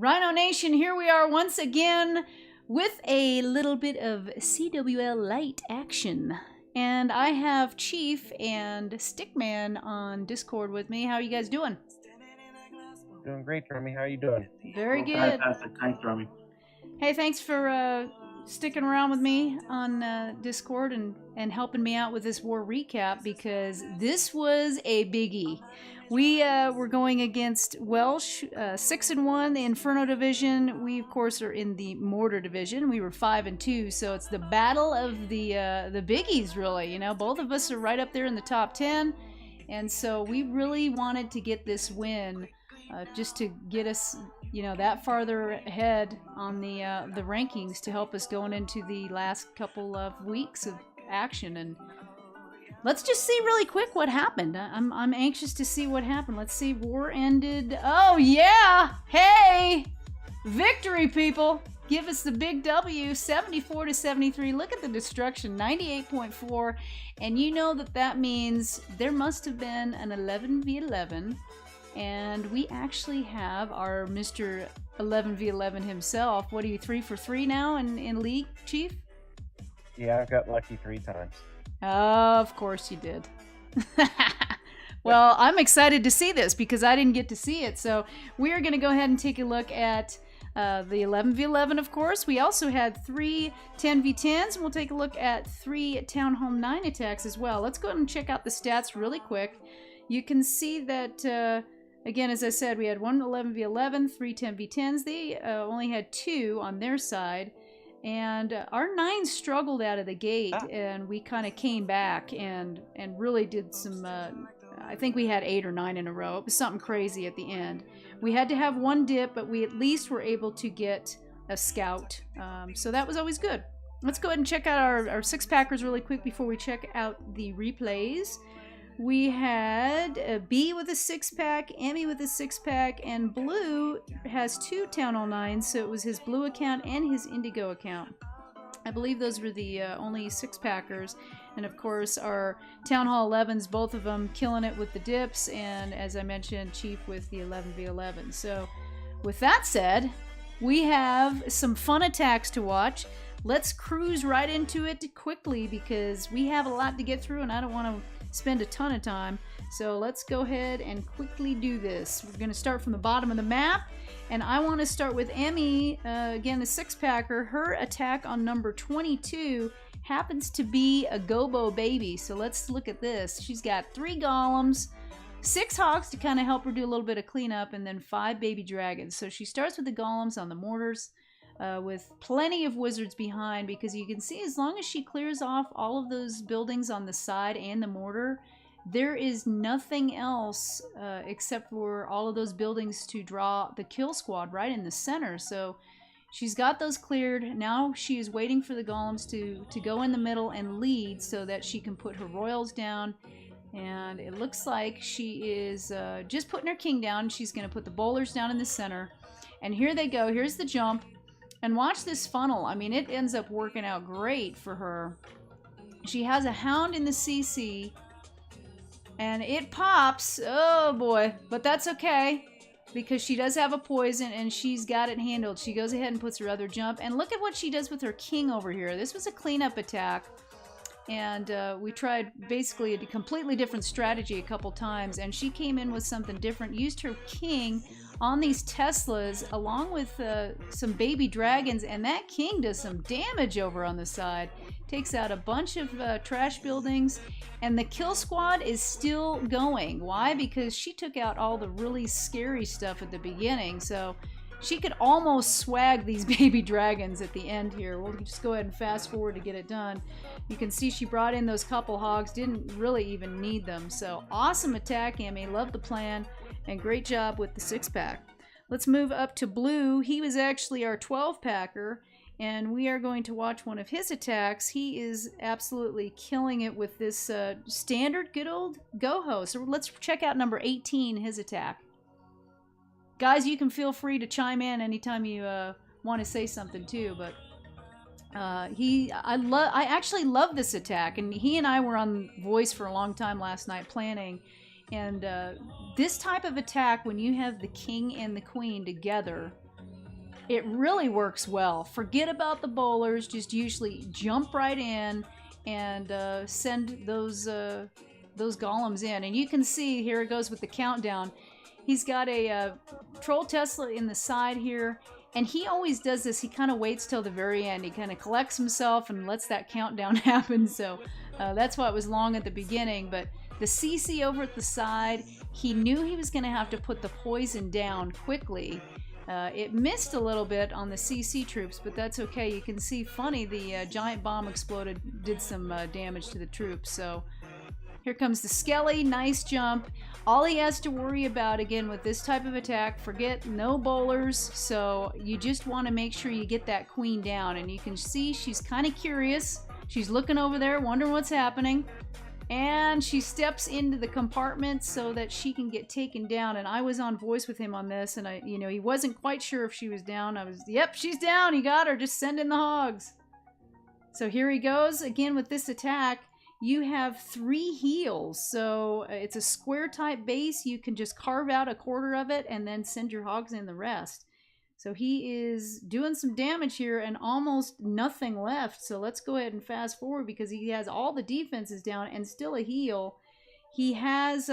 Rhino Nation, here we are once again with a little bit of CWL Lite action. And I have Chief and Stickman on Discord with me. How are you guys doing? Doing great, Jeremy. How are you doing? Very good. Fantastic. Thanks, Jeremy. Hey, thanks for sticking around with me on Discord and helping me out with this war recap, because this was a biggie. We were going against Welsh, 6-1, the Inferno division. We, of course, are in the Mortar division. We were 5-2, so it's the battle of the biggies, really. You know, both of us are right up there in the top 10, and so we really wanted to get this win, just to get us, you know, that farther ahead on the rankings to help us going into the last couple of weeks of action. And let's just see really quick what happened. I'm anxious to see what happened. Let's see. War ended. Oh yeah! Hey, victory, people! Give us the big W, 74-73. Look at the destruction, 98.4, and you know that means there must have been an 11v11. And we actually have our Mr. 11v11 himself. What are you, 3 for 3 now in League, Chief? Yeah, I've got lucky 3 times. Of course you did. Well, I'm excited to see this because I didn't get to see it. So we are going to go ahead and take a look at the 11v11, of course. We also had 3 10v10s, and we'll take a look at 3 Town Hall 9 attacks as well. Let's go ahead and check out the stats really quick. You can see that... again, as I said, we had 1 11v11, 3 10v10s. They only had 2 on their side. And our 9s struggled out of the gate, and we kind of came back and really did some... I think we had 8 or 9 in a row. It was something crazy at the end. We had to have 1 dip, but we at least were able to get a scout. So that was always good. Let's go ahead and check out our 6-packers really quick before we check out the replays. We had B with a 6-pack, Emmy with a 6-pack, and Blue has 2 Town Hall 9s, so it was his Blue account and his Indigo account. I believe those were the only 6-packers. And of course, our Town Hall 11s, both of them killing it with the dips, and as I mentioned, Chief with the 11v11. So with that said, we have some fun attacks to watch. Let's cruise right into it quickly because we have a lot to get through and I don't want to spend a ton of time. So let's go ahead and quickly do this. We're going to start from the bottom of the map, and I want to start with Emmy, again the 6-packer. Her attack on number 22 happens to be a Gobo baby. So let's look at this. She's got 3 golems, 6 hogs to kind of help her do a little bit of cleanup, and then 5 baby dragons. So she starts with the golems on the mortars, with plenty of wizards behind, because you can see as long as she clears off all of those buildings on the side and the mortar, there is nothing else except for all of those buildings to draw the kill squad right in the center. So she's got those cleared. Now she is waiting for the golems to go in the middle and lead so that she can put her royals down. And it looks like she is just putting her king down. She's going to put the bowlers down in the center. And here they go. Here's the jump. And watch this funnel. I mean, it ends up working out great for her. She has a hound in the CC, and it pops. Oh boy, but that's okay because she does have a poison and she's got it handled. She goes ahead and puts her other jump, and look at what she does with her king over here. This was a cleanup attack, and we tried basically a completely different strategy a couple times, and she came in with something different, used her king on these Teslas along with some baby dragons, and that king does some damage over on the side. Takes out a bunch of trash buildings, and the kill squad is still going. Why? Because she took out all the really scary stuff at the beginning, so she could almost swag these baby dragons at the end here. We'll just go ahead and fast forward to get it done. You can see she brought in those couple hogs, didn't really even need them. So awesome attack, Emmy. Love the plan. And great job with the 6-pack. Let's move up to Blue. He was actually our 12-packer, and we are going to watch one of his attacks. He is absolutely killing it with this standard good old Go-Ho. So let's check out number 18, his attack. Guys, you can feel free to chime in anytime you want to say something too, but I actually love this attack, and he and I were on voice for a long time last night planning. And this type of attack, when you have the king and the queen together, it really works well. Forget about the bowlers. Just usually jump right in and send those golems in. And you can see here it goes with the countdown. He's got a troll Tesla in the side here. And he always does this. He kind of waits till the very end. He kind of collects himself and lets that countdown happen. So that's why it was long at the beginning. But the CC over at the side, he knew he was going to have to put the poison down quickly. It missed a little bit on the CC troops, but that's okay. You can see, funny, the giant bomb exploded, did some damage to the troops. So here comes the Skelly. Nice jump. All he has to worry about, again, with this type of attack, forget no bowlers. So you just want to make sure you get that queen down. And you can see she's kind of curious. She's looking over there, wondering what's happening. And she steps into the compartment so that she can get taken down. And I was on voice with him on this, and he wasn't quite sure if she was down. Yep, she's down. He got her. Just send in the hogs. So here he goes again with this attack. You have 3 heals, so it's a square type base. You can just carve out a quarter of it and then send your hogs in the rest. So he is doing some damage here and almost nothing left. So let's go ahead and fast forward because he has all the defenses down and still a heal. He has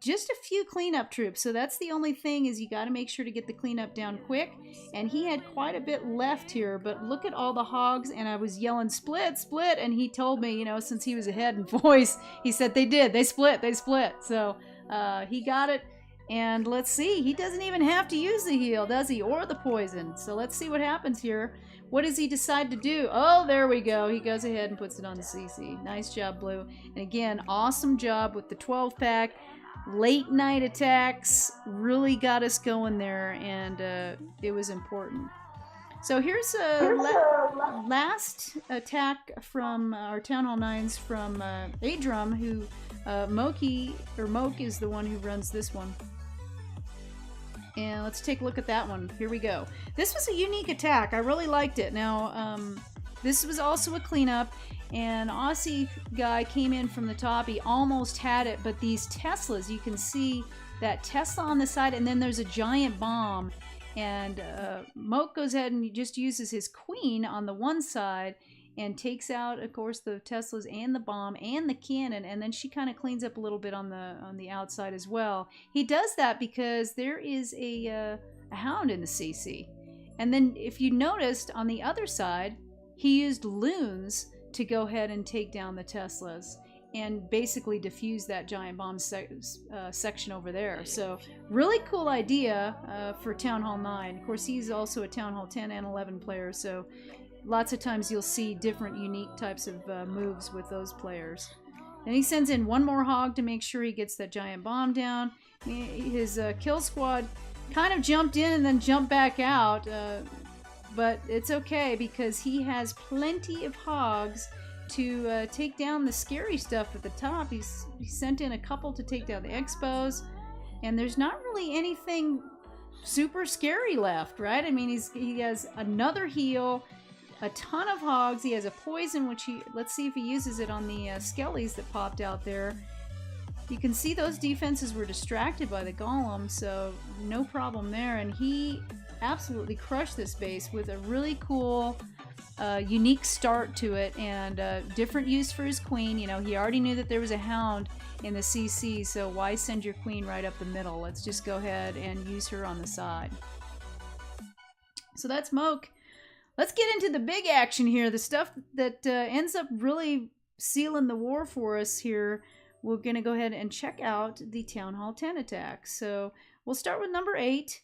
just a few cleanup troops. So that's the only thing, is you got to make sure to get the cleanup down quick. And he had quite a bit left here, but look at all the hogs. And I was yelling, split, split. And he told me, since he was ahead in voice, he said they did. They split, they split. So he got it. And let's see, he doesn't even have to use the heal, does he? Or the poison. So let's see what happens here. What does he decide to do? Oh, there we go. He goes ahead and puts it on the CC. Nice job, Blue. And again, awesome job with the 12-pack. Late night attacks really got us going there, and it was important. So here's a last attack from our Town Hall 9s from Adrum, who Mokey, or Moke is the one who runs this one. And let's take a look at that one. Here we go. This was a unique attack. I really liked it. Now, this was also a cleanup, and Aussie guy came in from the top. He almost had it, but these Teslas, you can see that Tesla on the side, and then there's a giant bomb. And Moke goes ahead and just uses his queen on the one side and takes out, of course, the Teslas and the bomb and the cannon, and then she kind of cleans up a little bit on the outside as well. He does that because there is a hound in the CC. And then if you noticed on the other side, he used loons to go ahead and take down the Teslas and basically diffuse that giant bomb section over there. So really cool idea for Town Hall 9. Of course, he's also a Town Hall 10 and 11 player, so lots of times you'll see different unique types of moves with those players. Then he sends in one more hog to make sure he gets that giant bomb down. His kill squad kind of jumped in and then jumped back out, but it's okay because he has plenty of hogs to take down the scary stuff at the top. He sent in a couple to take down the expos, and there's not really anything super scary left, right? I mean, he has another heal, a ton of hogs. He has a poison, which let's see if he uses it on the skellies that popped out there. You can see those defenses were distracted by the golem, so no problem there. And he absolutely crushed this base with a really cool, unique start to it, and different use for his queen. He already knew that there was a hound in the CC, so why send your queen right up the middle? Let's just go ahead and use her on the side. So that's Moke. Let's get into the big action here, the stuff that ends up really sealing the war for us here. We're going to go ahead and check out the Town Hall 10 attack. So we'll start with number 8.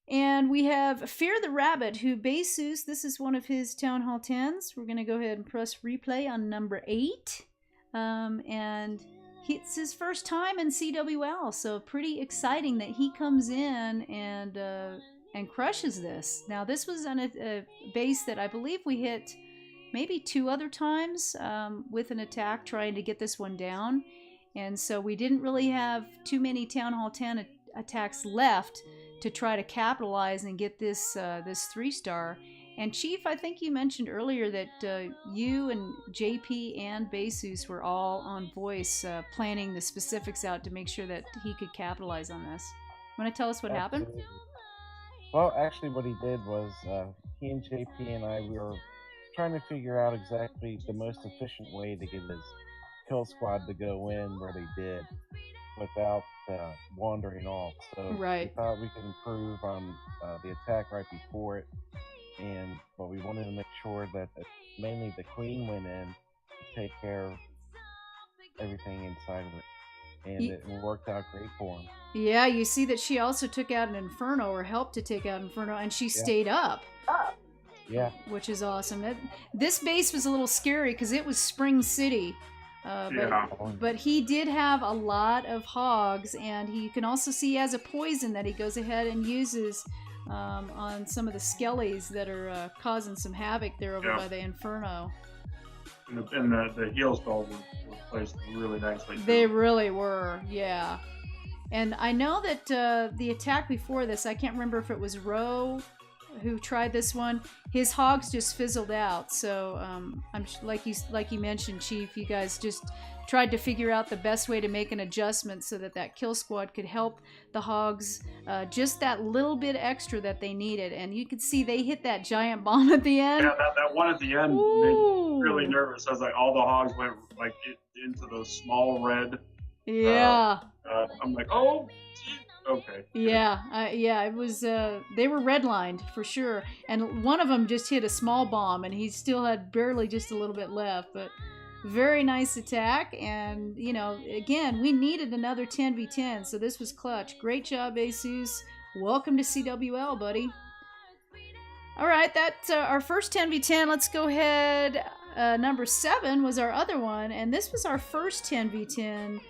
And we have Fear the Rabbit, who Besus, this is one of his Town Hall 10s. We're going to go ahead and press replay on number 8. And it's his first time in CWL, so pretty exciting that he comes in and crushes this. Now, this was on a base that I believe we hit maybe 2 other times with an attack trying to get this one down. And so we didn't really have too many Town Hall 10 attacks left to try to capitalize and get this 3-star. And Chief, I think you mentioned earlier that you and JP and Besus were all on voice planning the specifics out to make sure that he could capitalize on this. Want to tell us what happened? Well, actually, what he did was he and JP and I we were trying to figure out exactly the most efficient way to get his kill squad to go in where they did without wandering off. So we Right. thought we could improve on the attack right before it, and but we wanted to make sure that mainly the queen went in to take care of everything inside of it, and Y- it worked out great for him. Yeah, you see that she also took out an Inferno, or helped to take out Inferno, and she Yeah, stayed up, yeah, which is awesome. This base was a little scary because it was Spring City, Yeah. but he did have a lot of hogs, and you can also see he has a poison that he goes ahead and uses on some of the skellies that are causing some havoc there over Yeah. by the Inferno. And the heel stalls were placed really nicely. Too. They really were, yeah. And I know that the attack before this, I can't remember if it was Roe who tried this one. His hogs just fizzled out. So I'm like you mentioned, Chief. You guys just tried to figure out the best way to make an adjustment so that kill squad could help the hogs just that little bit extra that they needed. And you could see they hit that giant bomb at the end. Yeah, that one at the end made me really nervous. I was like, all the hogs went like into those small red. Yeah. I'm like, oh, okay. Yeah, it was. They were redlined for sure, and one of them just hit a small bomb, and he still had barely just a little bit left. But very nice attack, and again, we needed another 10v10, so this was clutch. Great job, Asus. Welcome to CWL, buddy. All right, that's our first 10v10. Let's go ahead. Number 7 was our other one, and this was our first 10v10.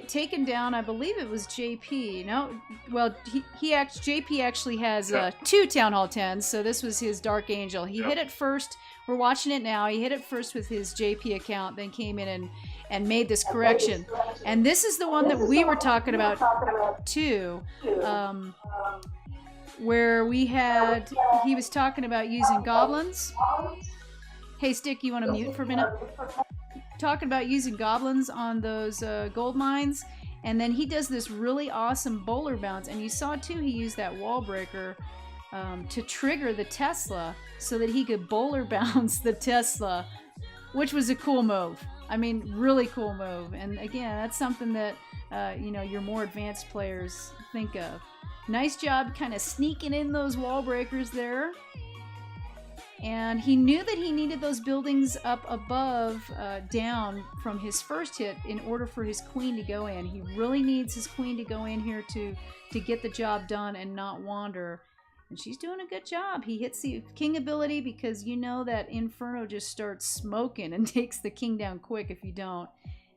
Taken down, I believe it was JP. No, well, JP actually has 2 Town Hall 10s, so this was his Dark Angel. He hit it first. We're watching it now. He hit it first with his JP account, then came in and made this correction. And this is the one that we were talking about too, where he was talking about using goblins. Hey, Stick, you want to mute for a minute? Talking about using goblins on those gold mines, and then he does this really awesome bowler bounce, and you saw too he used that wall breaker to trigger the Tesla so that he could bowler bounce the Tesla, which was a cool move. I mean, really cool move. And again, that's something that your more advanced players think of. Nice job kind of sneaking in those wall breakers there. And he knew that he needed those buildings up above, down from his first hit in order for his queen to go in. He really needs his queen to go in here to get the job done and not wander. And she's doing a good job. He hits the king ability because you know that Inferno just starts smoking and takes the king down quick if you don't.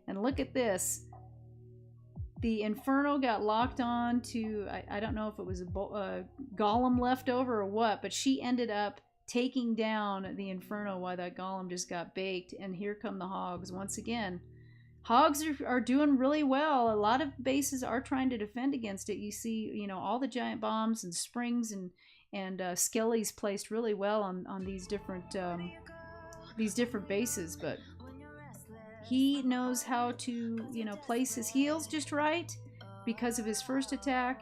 And look at this. The Inferno got locked on to, I don't know if it was a golem left over or what, but she ended up taking down the Inferno while that golem just got baked. And here come the hogs once again. Hogs are doing really well. A lot of bases are trying to defend against it. You see, all the giant bombs and springs and skellies placed really well on these different bases. But he knows how to place his heals just right because of his first attack,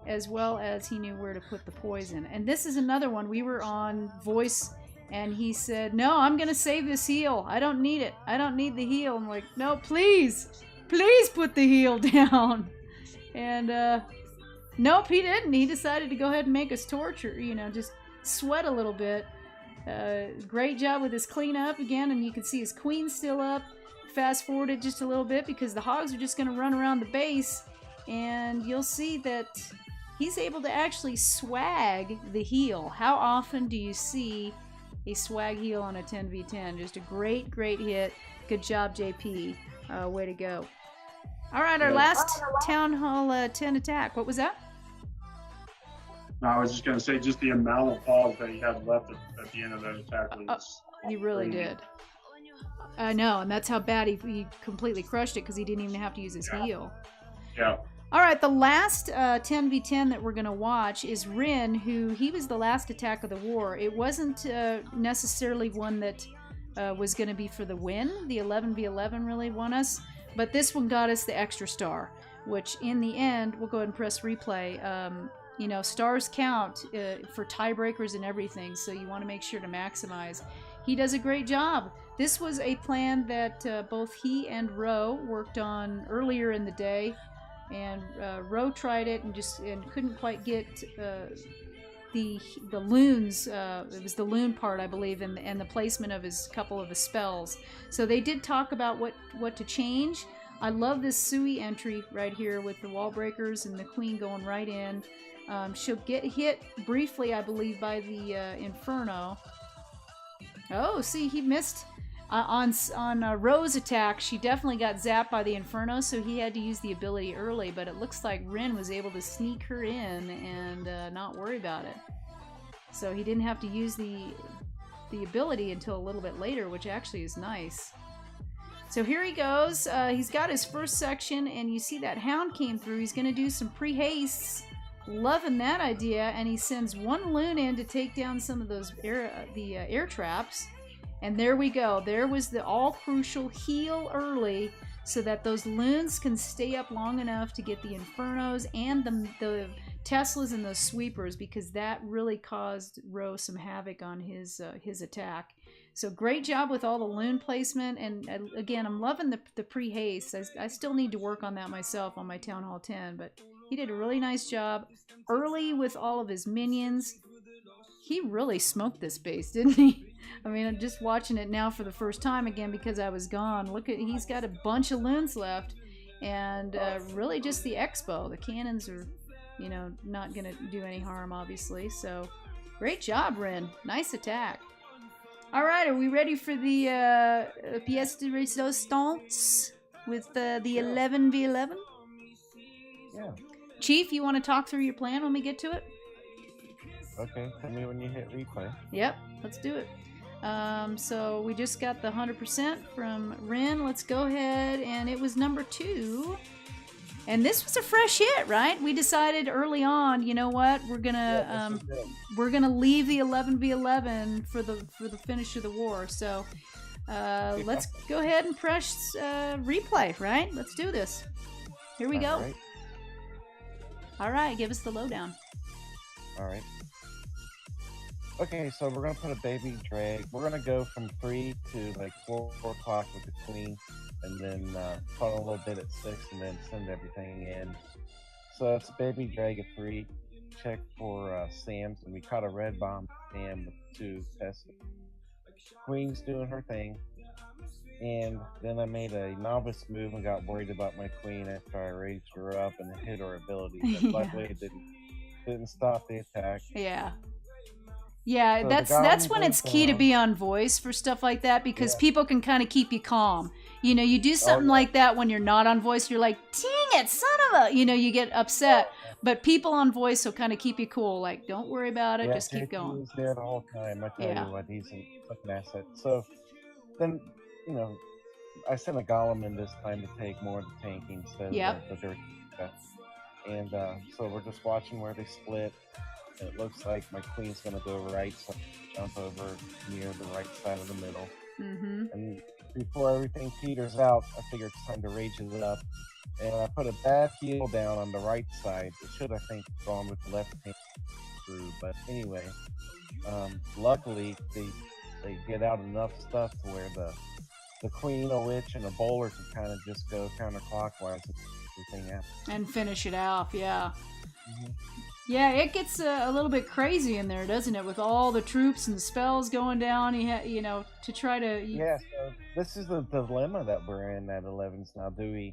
as well as he knew where to put the poison. And this is another one. We were on voice, and he said, no, I'm going to save this heal. I don't need it. I don't need the heal. I'm like, no, please put the heal down. And nope, he didn't. He decided to go ahead and make us torture, just sweat a little bit. Great job with his cleanup again, and you can see his queen still up. Fast forwarded just a little bit because the hogs are just going to run around the base, and you'll see that he's able to actually swag the heal. How often do you see a swag heal on a 10v10? Just a great hit. Good job, JP. Way to go. All right, our last Town Hall 10 attack. What was that? No, I was just going to say, just the amount of hogs that he had left at the end of that attack was he really crazy. did. I know, and that's how bad he completely crushed it because he didn't even have to use his heal. Yeah. All right, the last 10v10 that we're going to watch is Rin, he was the last attack of the war. It wasn't necessarily one that was going to be for the win. The 11v11 really won us, but this one got us the extra star, which in the end, we'll go ahead and press replay. You know, stars count for tiebreakers and everything, so you want to make sure to maximize. He does a great job. This was a plan that both he and Ro worked on earlier in the day, and Ro tried it and couldn't quite get the loons. It was the loon part, I believe, and the placement of his couple of his spells. So they did talk about what to change. I love this Sui entry right here with the wall breakers and the queen going right in. She'll get hit briefly, I believe, by the Inferno. Oh, see, he missed on Ro's attack. She definitely got zapped by the Inferno, so he had to use the ability early. But it looks like Rin was able to sneak her in and not worry about it. So he didn't have to use the ability until a little bit later, which actually is nice. So here he goes. He's got his first section, and you see that Hound came through. He's going to do some pre-hastes. Loving that idea, and he sends one loon in to take down some of those air traps. And there we go. There was the all-crucial heal early so that those loons can stay up long enough to get the Infernos and the Teslas and those sweepers, because that really caused Ro some havoc on his attack. So great job with all the loon placement, and again, I'm loving the pre-haste. I still need to work on that myself on my Town Hall 10, but he did a really nice job early with all of his minions. He really smoked this base, didn't he? I mean, I'm just watching it now for the first time again because I was gone. Look he's got a bunch of loons left, and really just the expo. The cannons are, you know, not gonna do any harm, obviously. So, great job, Rin. Nice attack. All right, are we ready for the pièce de résistance with the 11v11? Yeah. Chief, you want to talk through your plan when we get to it? Okay, tell me when you hit replay. Yep, let's do it. So we just got the 100% from Rin. Let's go ahead, and it was number 2. And this was a fresh hit, right? We decided early on, you know what? We're gonna leave the 11v11 for the finish of the war. So let's go ahead and press replay, right? Let's do this. Here we go. Right. All right, give us the lowdown. All right. Okay, so we're gonna put a baby drag. We're gonna go from 3 to like 4 o'clock with the queen, and then put a little bit at 6, and then send everything in. So it's a baby drag at 3. Check for Sam's, and we caught a red bomb Sam with 2 tests. Queen's doing her thing, and then I made a novice move and got worried about my queen after I raised her up and hit her ability. But luckily it didn't stop the attack. Yeah. Yeah, So that's when it's key to be on voice for stuff like that, because people can kind of keep you calm. You know, you do something like that when you're not on voice, you're like, dang it, son of a, you know, you get upset. But people on voice will kind of keep you cool, like, don't worry about it, just keep going. He was there the whole time. I tell you what, he's an asset. So then, you know, I sent a golem in this time to take more of the tanking instead of the dirty stuff. And so we're just watching where they split. It looks like my queen's going to go right, so I jump over near the right side of the middle. Mm-hmm. And before everything peters out, I figure it's time to rage it up. And I put a bad heal down on the right side. It should, I think, gone with the left hand through. But anyway, luckily, they get out enough stuff to where the queen, a witch, and a bowler can kind of just go counterclockwise and everything out. And finish it off, yeah. Mm-hmm. Yeah, it gets a little bit crazy in there, doesn't it? With all the troops and the spells going down, you know, to try to... Yeah, so this is the dilemma that we're in at 11s now. And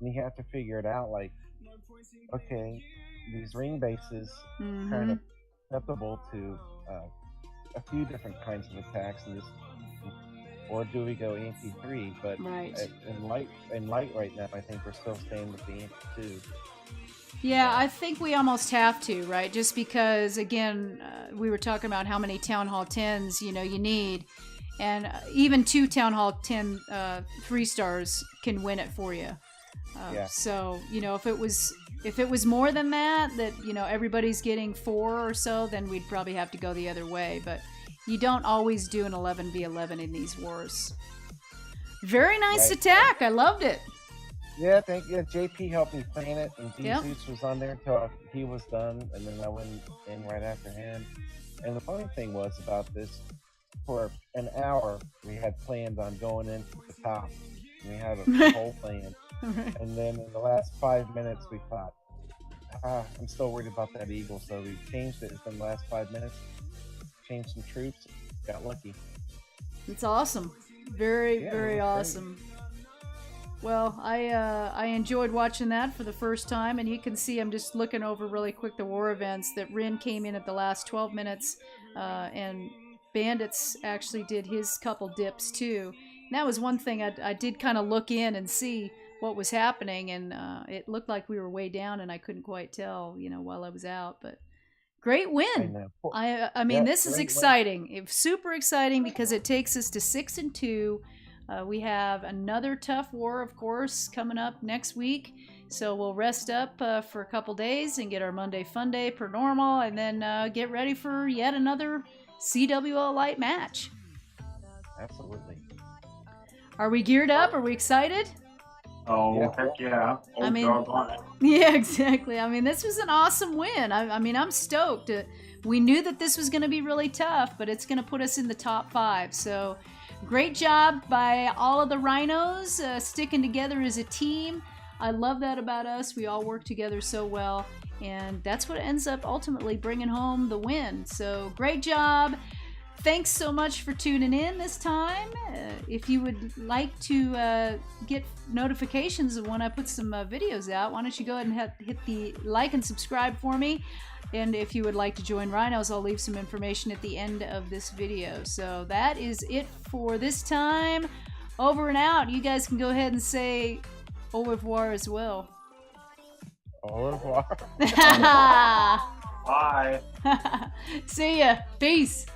you have to figure it out, like, okay, these ring bases kind of acceptable to a few different kinds of attacks, or do we go anti-3? But in light right now, I think we're still staying with the anti-2. Yeah, I think we almost have to, right? Just because, again, we were talking about how many Town Hall 10s, you know, you need. And even 2 Town Hall 10 3-stars can win it for you. So, you know, if it was more than that, you know, everybody's getting 4 or so, then we'd probably have to go the other way. But you don't always do an 11v11 in these wars. Very nice attack. I loved it. Yeah, thank you. JP helped me plan it, and Yep. Jesus was on there until he was done, and then I went in right after him. And the funny thing was about this, for an hour, we had planned on going into the top. We had a whole plan. Right. And then in the last 5 minutes, we thought, I'm still worried about that eagle. So we changed it in the last 5 minutes, changed some troops, got lucky. It's awesome. Very, Yeah, very it was awesome. Well, I enjoyed watching that for the first time, and you can see I'm just looking over really quick the war events that Rin came in at the last 12 minutes, and Bandits actually did his couple dips too. And that was one thing I did kind of look in and see what was happening, and it looked like we were way down, and I couldn't quite tell, while I was out. But great I win. know. I mean, Yeah, this is great win. exciting. It's super exciting because it takes us to 6-2. We have another tough war, of course, coming up next week. So we'll rest up for a couple days and get our Monday Fun Day per normal, and then get ready for yet another CWL Lite match. Absolutely. Are we geared up? Are we excited? Oh, Yeah. heck yeah. I mean- doggone it. Yeah, exactly. I mean, this was an awesome win. I mean, I'm stoked. We knew that this was going to be really tough, but it's going to put us in the top 5. So great job by all of the Rhinos sticking together as a team. I love that about us. We all work together so well, and that's what ends up ultimately bringing home the win. So great job. Thanks so much for tuning in this time. If you would like to get notifications of when I put some videos out, why don't you go ahead and hit the like and subscribe for me. And if you would like to join Rhinos, I'll leave some information at the end of this video. So that is it for this time. Over and out. You guys can go ahead and say au revoir as well. Au revoir. Bye. See ya. Peace.